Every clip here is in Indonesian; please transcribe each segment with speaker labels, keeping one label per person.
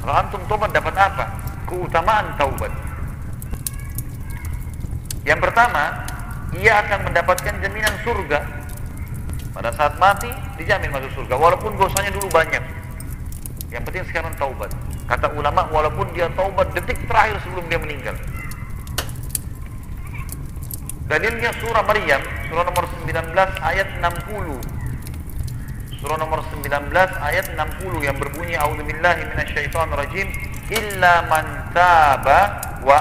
Speaker 1: Kalau antum taubat dapat apa? Keutamaan taubat. Yang pertama, ia akan mendapatkan jaminan surga. Pada saat mati dijamin masuk surga walaupun dosanya dulu banyak. Yang penting sekarang taubat. Kata ulama, walaupun dia taubat detik terakhir sebelum dia meninggal. Dalilnya surah Maryam, surah nomor 19 ayat 60. Surah nomor 19 ayat 60 yang berbunyi a'udzubillahi minasyaitonirrajim illa man taba wa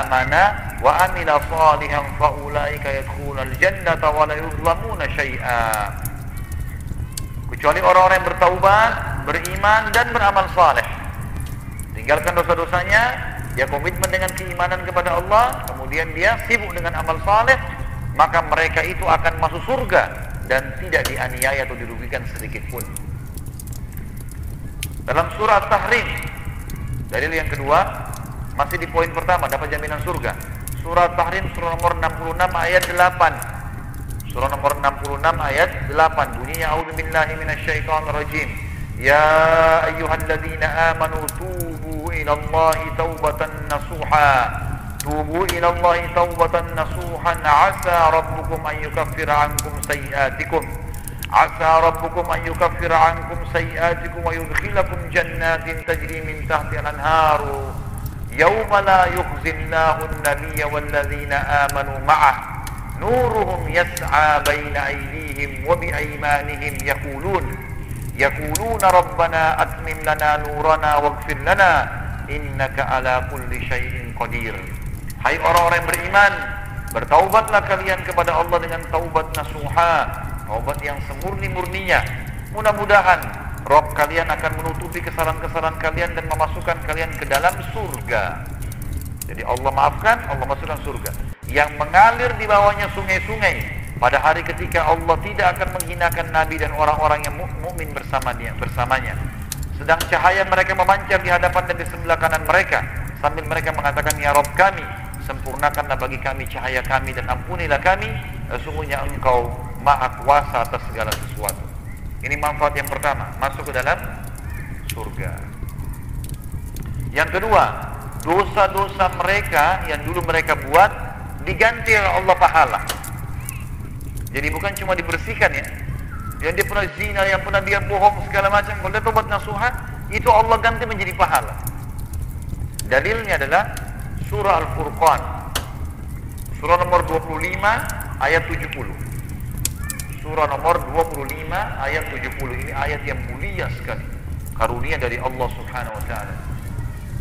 Speaker 1: amana wa amila salihan fa ulaika yadkhulul jannata wa la yuzlamuna syai'a. Kecuali orang-orang yang bertaubat, beriman dan beramal saleh. Tinggalkan dosa-dosanya, dia komitmen dengan keimanan kepada Allah, kemudian dia sibuk dengan amal saleh, maka mereka itu akan masuk surga dan tidak dianiaya atau dirugikan sedikit pun. Dalam surah Tahrim, dalil yang kedua, masih di poin pertama, dapat jaminan surga. Surah Tahrim, surah nomor 66 ayat 8. Surah nomor 66 ayat 8, bunyinya a'udzubillahi minasyaitonirrajim. Ya ayyuhalladzina amanu tubu ilallahi taubatan nasuha. Tubu ilallahi taubatan nasuhan asa rabbukum an yukaffira ankum sayiatikum. Asa rabbukum an yukaffira ankum sayiatikum wa yudkhilakum jannatin tajri min tahtiha al-anharu yawma la yukhzillahu an-nabiyya walladzina amanu ma'ah nuruhum yas'a baina aydihim wa bi aymanihim yaquluna rabbana atmim lana nurana waghfir lana innaka ala kulli syai'in qadir. Hai orang-orang yang beriman, bertaubatlah kalian kepada Allah dengan taubat nasuha, taubat yang semurni-murninya. Mudah-mudahan Rabb kalian akan menutupi kesalahan-kesalahan kalian dan memasukkan kalian ke dalam surga. Jadi Allah maafkan, Allah masukkan surga yang mengalir di bawahnya sungai-sungai. Pada hari ketika Allah tidak akan menghinakan Nabi dan orang-orang yang mukmin bersamanya. Sedang cahaya mereka memancar di hadapan dan di sebelah kanan mereka, sambil mereka mengatakan, ya Rabb kami, sempurnakanlah bagi kami cahaya kami dan ampunilah kami, sesungguhnya Engkau maha kuasa atas segala sesuatu. Ini manfaat yang pertama, masuk ke dalam surga. Yang kedua, dosa-dosa mereka yang dulu mereka buat diganti oleh Allah pahala. Jadi bukan cuma dibersihkan ya. Yang dia pernah zina, yang pernah dia bohong segala macam, kalau dia tobat nasuha, itu Allah ganti menjadi pahala. Dalilnya adalah surah Al-Furqan, surah nomor 25 ayat 70. Surah nomor 25 ayat 70. Ini ayat yang mulia sekali, karunia dari Allah Subhanahu wa taala.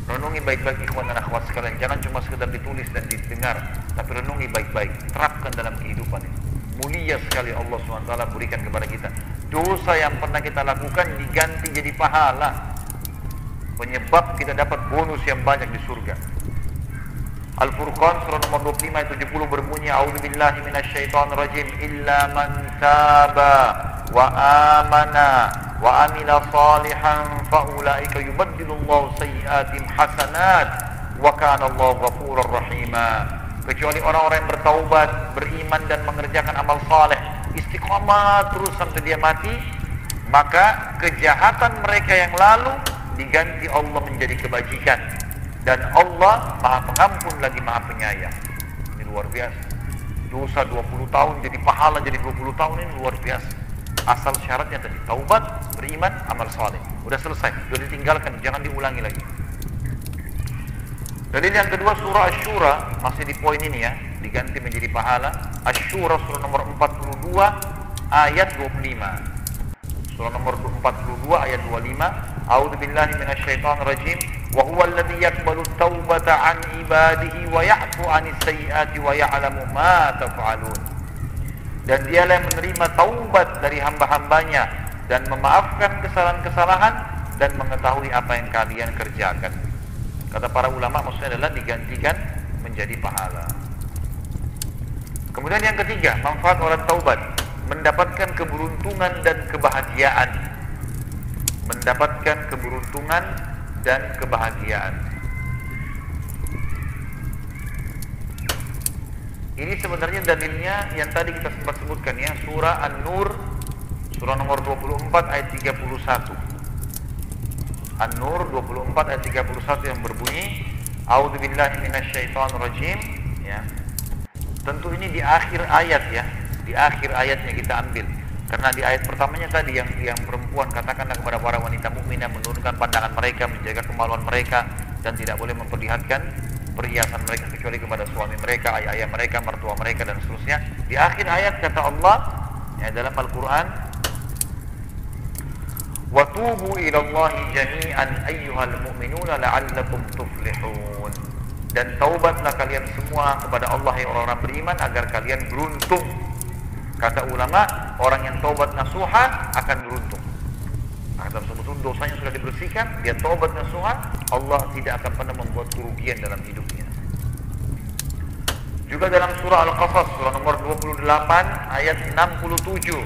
Speaker 1: Renungi baik-baik ikhwan dan akhwat sekalian, jangan cuma sekedar ditulis dan didengar, tapi renungi baik-baik, terapkan dalam kehidupan ini. Mulia sekali Allah SWT berikan kepada kita. Dosa yang pernah kita lakukan diganti jadi pahala, penyebab kita dapat bonus yang banyak di surga. Al-Furqan surah nomor 25 ayat 70 berbunyi a'udzubillahi minasyaitonirrajim illa man taba wa amana wa amila salihan fa ulaika yubaddilullahu sayyi'atihim hasanat wa kana Allahu ghafurur rahima. Kecuali orang-orang yang bertaubat, beriman dan mengerjakan amal saleh, istiqamah terus sampai dia mati, maka kejahatan mereka yang lalu diganti Allah menjadi kebajikan. Dan Allah maha pengampun lagi maha penyayang. Ini luar biasa. Dosa 20 tahun jadi pahala jadi 20 tahun, ini luar biasa. Asal syaratnya tadi taubat, beriman, amal saleh. Udah selesai, sudah ditinggalkan, jangan diulangi lagi. Dalil yang kedua surah Asy-Syura, masih di poin ini ya, diganti menjadi pahala. Asy-Syura surah nomor 42 ayat 25. Surah nomor 42 ayat 25. A'udzubillahi minasyaitonirrajim. Wa huwal ladzi yaqbalu at-taubata 'an ibadihi wa ya'fu 'anis sayyi'ati wa ya'lamu ma taf'alun. Dan dialah yang menerima taubat dari hamba-hambanya dan memaafkan kesalahan-kesalahan dan mengetahui apa yang kalian kerjakan. Kata para ulama maksudnya adalah digantikan menjadi pahala. Kemudian yang ketiga, manfaat orang taubat, mendapatkan keberuntungan dan kebahagiaan. Mendapatkan keberuntungan dan kebahagiaan. Ini sebenarnya dalilnya yang tadi kita sempat sebutkan ya, surah An-Nur, surah nomor 24 ayat 31. An-Nur 24 ayat 31 yang berbunyi A'udzubillahi minasyaitonirrajim, ya. Tentu ini di akhir ayat, ya. Di akhir ayatnya kita ambil. Karena di ayat pertamanya tadi yang perempuan katakanlah kepada para wanita mukminah menurunkan pandangan mereka, menjaga kemaluan mereka dan tidak boleh memperlihatkan perhiasan mereka kecuali kepada suami mereka, ayah-ayah mereka, mertua mereka dan seterusnya. Di akhir ayat kata Allah, ya, dalam Al-Qur'an, "Wa tubu ilallahi jami'an ayyuhal mu'minuna la'allakum tuflihun." Dan taubatlah kalian semua kepada Allah ya orang-orang beriman agar kalian beruntung. Kata ulama, orang yang taubat nasuha akan beruntung. Dalam sebetulnya dosanya sudah dibersihkan, dia taubat nasuha, Allah tidak akan pernah membuat kerugian dalam hidupnya. Juga dalam surah Al-Qasas, surah nomor 28 ayat 67,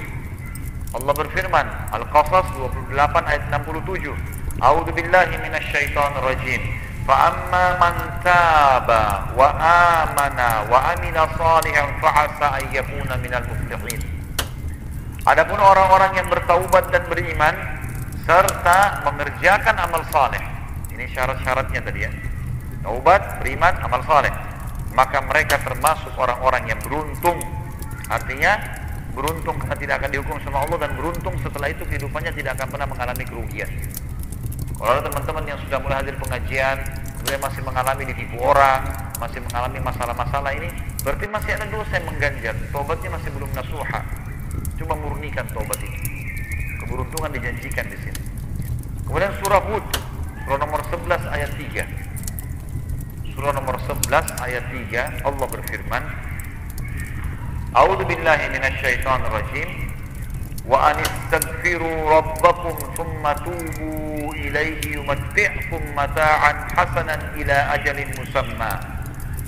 Speaker 1: Allah berfirman, Al-Qasas 28 ayat 67, A'udzubillahi minasyaitonirrajim. Fa'amma man taba wa amana wa amila salihan fa'asa an yakuna minal muflihin. Adapun orang-orang yang bertaubat dan beriman serta mengerjakan amal saleh. Ini syarat-syaratnya tadi, ya. Taubat, beriman, amal saleh. Maka mereka termasuk orang-orang yang beruntung. Artinya beruntung karena tidak akan dihukum sama Allah, dan beruntung setelah itu kehidupannya tidak akan pernah mengalami kerugian. Kalau ada teman-teman yang sudah mulai hadir pengajian, kemudian masih mengalami ditipu orang, masih mengalami masalah-masalah ini, berarti masih ada dosa yang mengganjal, taubatnya masih belum nasuha. Coba murnikan taubat ini. Keberuntungan dijanjikan di sini. Kemudian surah Hud, surah nomor 11 ayat 3. Surah nomor 11 ayat 3, Allah berfirman, A'udzubillahi minasyaitonirrajim. Wa anistaghfiru rabbakum thumma tubu ilaihi yumatti'kum mata'an hasanan ila ajalin musamma.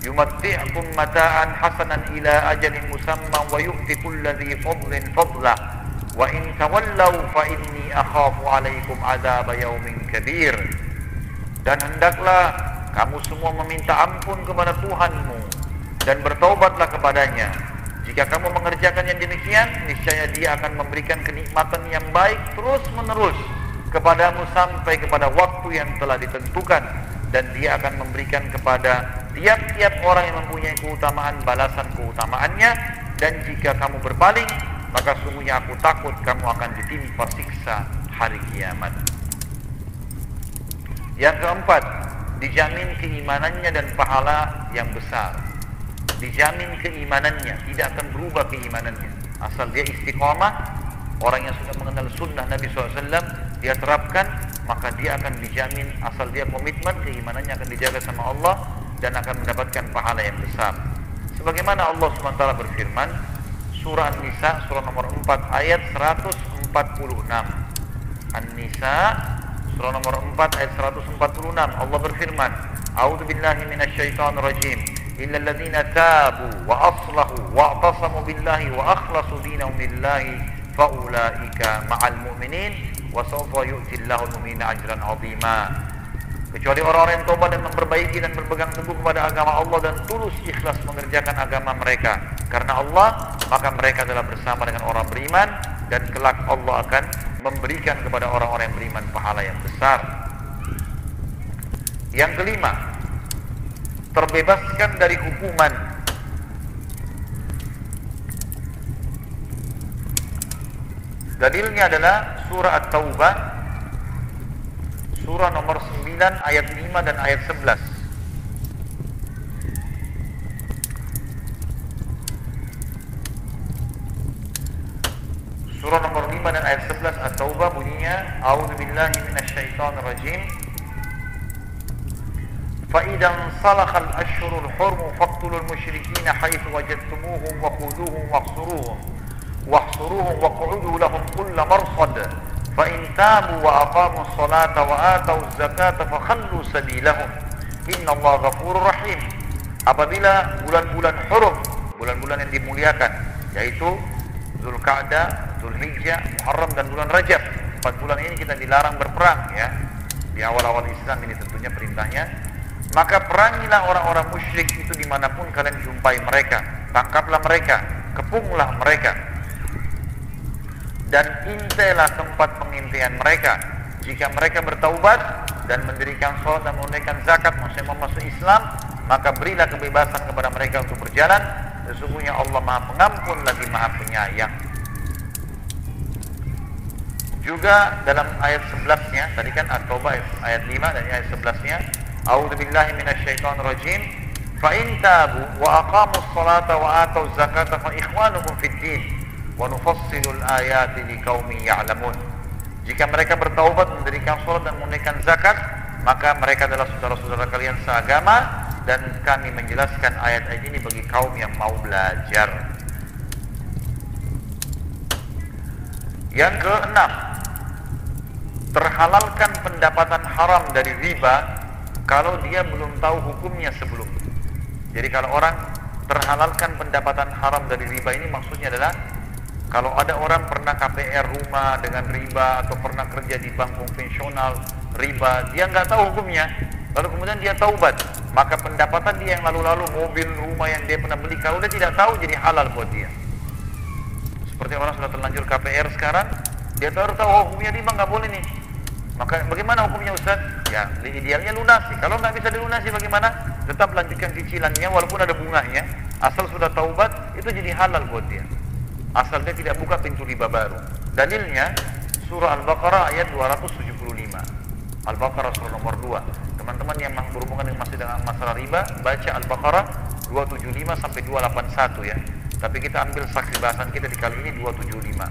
Speaker 1: Yumatti'kum mata'an hasanan ila ajalin musamma wa yu'ti kulli dhi fadlin fadlah. Wa in tawallaw fa inni akhafu 'alaikum 'adzaba yaumin kabir. Dan hendaklah kamu semua meminta ampun kepada Tuhanmu dan bertaubatlah kepadanya. Jika kamu mengerjakan yang demikian, niscaya Dia akan memberikan kenikmatan yang baik terus menerus kepadamu sampai kepada waktu yang telah ditentukan, dan Dia akan memberikan kepada tiap-tiap orang yang mempunyai keutamaan balasan keutamaannya. Dan jika kamu berpaling, maka sungguhnya aku takut kamu akan ditimpa siksa hari kiamat. Yang keempat, dijamin keimanannya dan pahala yang besar. Dijamin keimanannya, tidak akan berubah keimanannya asal dia istiqamah. Orang yang sudah mengenal sunnah Nabi SAW, dia terapkan, maka dia akan dijamin asal dia komitmen, keimanannya akan dijaga sama Allah dan akan mendapatkan pahala yang besar. Sebagaimana Allah SWT berfirman, surah An-Nisa, surah nomor 4 ayat 146. An-Nisa, surah nomor 4 ayat 146, Allah berfirman, A'udzubillahi minasyaitonirrajim. Illal ladzina tabu wa aslahu wa i'tasamu billahi wa akhlasu dinahum lillahi faulaika ma'al mu'minin wa sawfa yu'tillahu al-mu'minina ajran 'azima. Kecuali orang-orang yang tobat dan memperbaiki dan berpegang teguh kepada agama Allah dan tulus ikhlas mengerjakan agama mereka karena Allah, maka mereka adalah bersama dengan orang beriman, dan kelak Allah akan memberikan kepada orang-orang yang beriman pahala yang besar. Yang kelima, terbebaskan dari hukuman. Dalilnya adalah surah At-Taubah, surah nomor 9 ayat 5 dan ayat 11. Surah nomor 5 dan ayat 11 At-Taubah bunyinya, A'udzubillahi minasyaitonirrajim. فَإِذَا انْسَلَخَ الْأَشْهُرُ الْحُرُمُ فَاقْتُلُوا الْمُشْرِكِينَ حَيْثُ وَجَدتُّمُوهُمْ وَخُذُوهُمْ وَاحْصُرُوهُمْ وَاقْعُدُوا لَهُمْ كُلَّ مَرْصَدٍ فَإِنْ تَابُوا وَأَقَامُوا الصَّلَاةَ وَآتَوُا الزَّكَاةَ فَخَلُّوا سَبِيلَهُمْ إِنَّ اللَّهَ غَفُورٌ رَحِيمٌ. Apabila bulan-bulan hurum, bulan-bulan yang dimuliakan, yaitu Zulqa'dah, Zulhijjah, Muharram dan bulan Rajab, 4 bulan ini kita dilarang berperang, ya. Di awal-awal Islam ini tentunya perintahnya. Maka perangilah orang-orang musyrik itu dimanapun kalian jumpai mereka. Tangkaplah mereka, kepunglah mereka, dan intailah tempat pengintaian mereka. Jika mereka bertaubat dan mendirikan sholat dan menunaikan zakat, maksudnya masuk Islam, maka berilah kebebasan kepada mereka untuk berjalan. Sesungguhnya Allah Maha Pengampun lagi Maha Penyayang. Juga dalam ayat 11-nya, tadi kan At-Taubah ayat 5 dan ayat 11-nya, A'udzubillahi minasyaitonirrajim. Fa in tabu wa aqamus salata wa atuz zakata fa ikhwanukum fid din wa nufassilul ayati liqaumin ya'lamun. Jika mereka bertaubat, mendirikan salat dan menunaikan zakat, maka mereka adalah saudara-saudara kalian seagama, dan kami menjelaskan ayat-ayat ini bagi kaum yang mau belajar. Yang keenam, terhalalkan pendapatan haram dari riba kalau dia belum tahu hukumnya sebelum. Jadi kalau orang terhalalkan pendapatan haram dari riba ini maksudnya adalah kalau ada orang pernah KPR rumah dengan riba atau pernah kerja di bank konvensional riba, dia nggak tahu hukumnya, lalu kemudian dia taubat, maka pendapatan dia yang lalu-lalu, mobil, rumah yang dia pernah beli, kalau dia tidak tahu jadi halal buat dia. Seperti orang sudah terlanjur KPR sekarang, dia tahu hukumnya riba nggak boleh nih. Maka bagaimana hukumnya Ustaz? Ya, idealnya lunasi. Kalau nggak bisa dilunasi bagaimana? Tetap lanjutkan cicilannya walaupun ada bunganya. Asal sudah taubat, itu jadi halal buat dia. Asal dia tidak buka pintu riba baru. Dalilnya surah Al-Baqarah ayat 275. Al-Baqarah surah nomor 2. Teman-teman yang berhubungan dengan masih dengan masalah riba, baca Al-Baqarah 275 sampai 281 ya. Tapi kita ambil saksi bahasan kita di kali ini 275.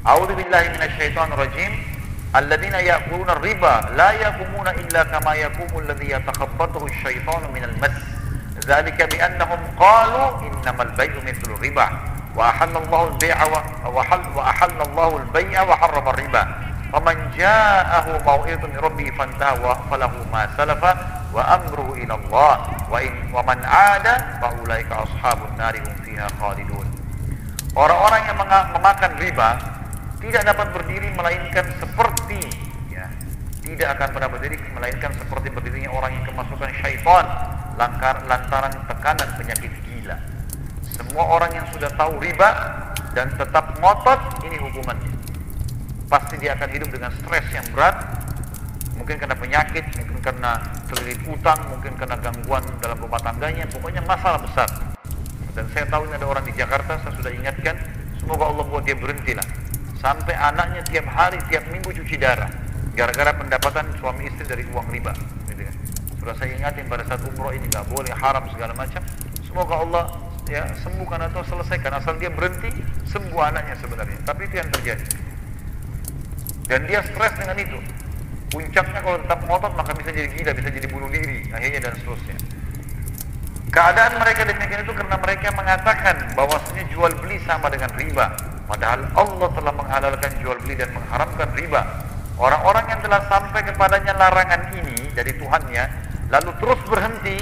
Speaker 1: A'udzubillahi minasyaitonirrajim. Alladzina ya'kuluna riba la yaqumuna illa kama yaqumu alladzi yatakhabbathu asyaitanu minal mas. Dzalika bi'annahum qalu innamal bay'u mithlu riba wa ahallallahu al-bay'a wa ahallallahu al-bay'a wa harrama ar-riba. Faman ja'ahu mau'izatun min rabbih fantaha falahu ma salafa wa amruhu ila Allah wa man 'ada fa ulaika ashabun nari hum fiha khalidun. Orang-orang yang memakan riba tidak dapat berdiri melainkan seperti tidak akan pernah berdiri melainkan seperti berdirinya orang yang kemasukan syaitan lantaran tekanan penyakit gila. Semua orang yang sudah tahu riba dan tetap ngotot, ini hukumannya. Pasti dia akan hidup dengan stres yang berat, mungkin karena penyakit, mungkin karena terlilit utang, mungkin karena gangguan dalam rumah tangganya, pokoknya masalah besar. Dan saya tahu ini ada orang di Jakarta, saya sudah ingatkan, semoga Allah buat dia berhentilah. Sampai anaknya tiap hari, tiap minggu cuci darah gara-gara pendapatan suami istri dari uang riba gitu kan. Sudah saya ingatin pada saat umroh ini nggak boleh, haram segala macam. Semoga Allah ya sembuhkan atau selesaikan, asal dia berhenti, sembuh anaknya sebenarnya. Tapi itu yang terjadi, dan dia stres dengan itu. Puncaknya kalau tetap ngotot maka bisa jadi gila, bisa jadi bunuh diri akhirnya, dan seterusnya. Keadaan mereka demikian itu karena mereka mengatakan bahwasanya jual beli sama dengan riba, padahal Allah telah menghalalkan jual beli dan mengharamkan riba. Orang-orang yang telah sampai kepadanya larangan ini dari Tuhannya, lalu terus berhenti,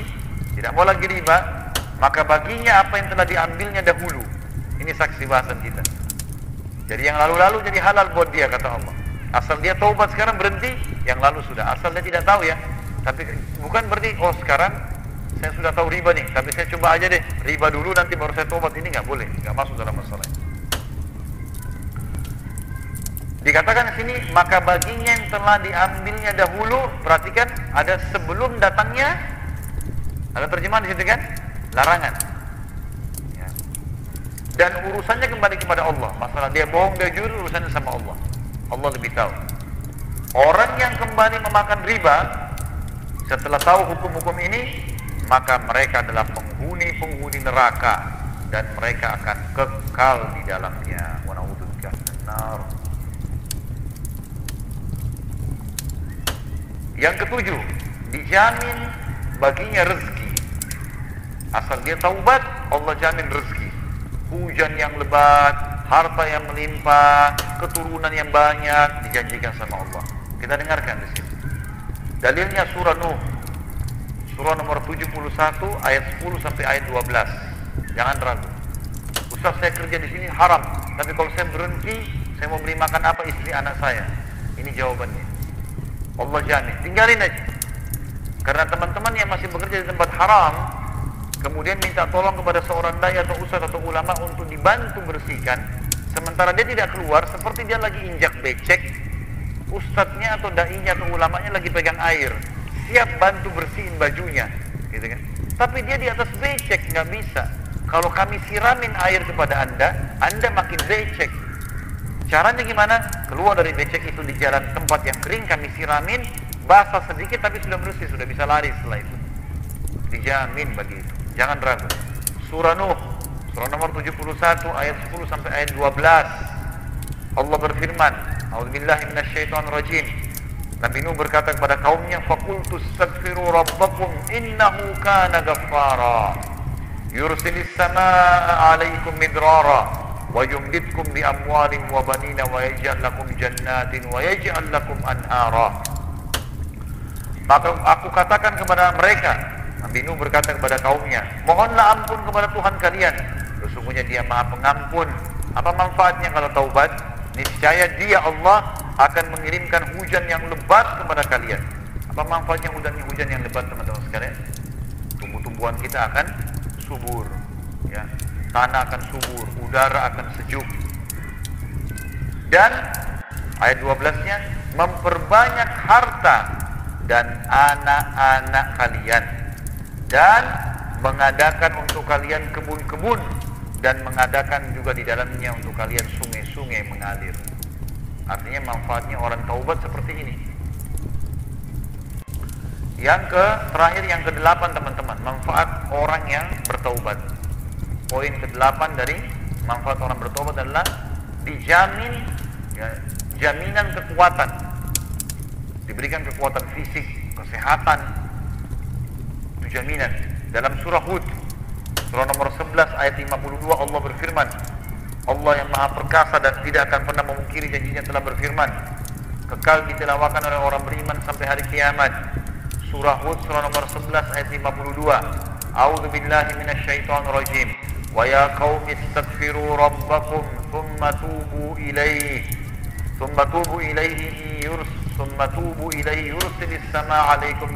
Speaker 1: tidak mau lagi riba, maka baginya apa yang telah diambilnya dahulu. Ini saksi bahasan kita. Jadi yang lalu-lalu jadi halal buat dia, kata Allah. Asal dia taubat sekarang berhenti, yang lalu sudah. Asal dia tidak tahu ya. Tapi bukan berarti, oh sekarang saya sudah tahu riba nih, tapi saya coba aja deh riba dulu, nanti baru saya taubat. Ini nggak boleh, nggak masuk dalam masalah ini. Dikatakan di sini, maka baginya yang telah diambilnya dahulu, perhatikan ada sebelum datangnya, ada terjemahan di situ kan, larangan. Ya. Dan urusannya kembali kepada Allah. Masalah dia bohong, dia jujur, urusannya sama Allah. Allah lebih tahu. Orang yang kembali memakan riba setelah tahu hukum-hukum ini, maka mereka adalah penghuni-penghuni neraka dan mereka akan kekal di dalamnya. Wa na'udzubika minan nar. Yang ketujuh, dijamin baginya rezeki. Asal dia taubat, Allah jamin rezeki. Hujan yang lebat, harta yang melimpah, keturunan yang banyak dijanjikan sama Allah. Kita dengarkan di sini. Dalilnya surah Nuh, surah nomor 71 ayat 10 sampai ayat 12. Jangan ragu. Ustaz, saya kerja di sini haram, tapi kalau saya berhenti, saya mau beri makan apa istri anak saya? Ini jawabannya. Allah jamin, tinggalin aja. Karena teman-teman yang masih bekerja di tempat haram, kemudian minta tolong kepada seorang dai atau ustaz atau ulama untuk dibantu bersihkan, sementara dia tidak keluar, seperti dia lagi injak becek, Ustadznya atau dai-nya atau ulamanya lagi pegang air, siap bantu bersihin bajunya, gitu kan. Tapi dia di atas becek, nggak bisa. Kalau kami siramin air kepada Anda makin becek. Caranya gimana? Keluar dari becek itu di jalan tempat yang kering, kami siramin, basah sedikit tapi sudah bersih, sudah bisa lari setelah itu. Dijamin begitu. Jangan ragu. Surah Nuh, surah nomor 71 ayat 10 sampai ayat 12. Allah berfirman, A'udzubillahi minasyaitonirrajim. Nabi Nuh berkata kepada kaumnya, "Faqultu astaghfiru rabbakum innahu kana ghaffara. Yursilis samaa'a 'alaikum midrara wa yumditkum bi amwalin wa banina wa yaj'al lakum jannatin wa yaj'al lakum anhara." Maka aku katakan kepada mereka, Nabi Nuh berkata kepada kaumnya, "Mohonlah ampun kepada Tuhan kalian. Sesungguhnya Dia Maha Pengampun." Apa manfaatnya kalau taubat? Niscaya Dia Allah akan mengirimkan hujan yang lebat kepada kalian. Apa manfaatnya hujan yang lebat, teman-teman sekalian? Tumbuh-tumbuhan kita akan subur, ya. Tanah akan subur, udara akan sejuk. Dan ayat 12-nya, memperbanyak harta dan anak-anak kalian, dan mengadakan untuk kalian kebun-kebun, dan mengadakan juga di dalamnya untuk kalian sungai-sungai mengalir. Artinya manfaatnya orang taubat seperti ini. Terakhir yang ke-8, teman-teman, manfaat orang yang bertaubat. Poin ke-8 dari manfaat orang bertaubat adalah dijamin, ya, jaminan kekuatan. Diberikan kekuatan fisik, kesehatan. Itu jaminan. Dalam surah Hud, surah nomor 11 ayat 52, Allah berfirman, Allah yang Maha Perkasa dan tidak akan pernah memungkiri janjinya telah berfirman, kekal ditilawakan oleh orang beriman sampai hari kiamat. Surah Hud surah nomor 11 ayat 52. A'udzu billahi minasyaitonir rajim. Wa ya qaumi istaghfiru rabbakum thumma tubu ilaihi yursilis samaa'a 'alaikum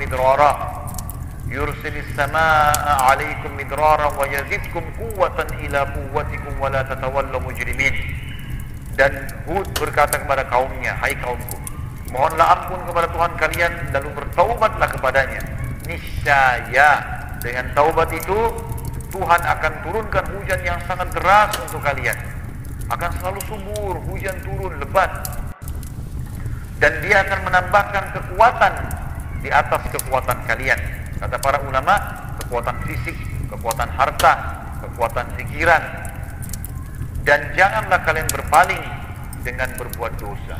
Speaker 1: midrara wa yazidkum quwwatan ila quwwatikum wa la tatawallaw mujrimin. Dan Hud berkata kepada kaumnya, hai kaumku, mohonlah ampun kepada Tuhan kalian lalu bertaubatlah kepadanya. Niscaya dengan taubat itu Tuhan akan turunkan hujan yang sangat deras untuk kalian. Akan selalu subur, hujan turun lebat. Dan Dia akan menambahkan kekuatan di atas kekuatan kalian. Kata para ulama, kekuatan fisik, kekuatan harta, kekuatan pikiran. Dan janganlah kalian berpaling dengan berbuat dosa.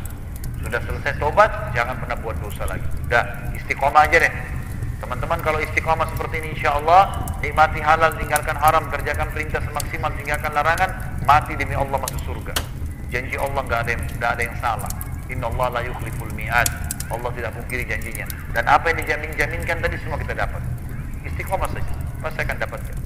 Speaker 1: Sudah selesai tobat, jangan pernah buat dosa lagi. Udah, istiqomah aja deh. Teman-teman kalau istiqomah seperti ini, insya Allah nikmati halal, tinggalkan haram, kerjakan perintah semaksimal, tinggalkan larangan, mati demi Allah masuk surga. Janji Allah nggak ada yang salah. Inna Allah la yukhliful mi'ad. Allah tidak pungkiri janjinya. Dan apa yang dijaminkan tadi semua kita dapat. Istiqomah saja, pasti akan dapatkan.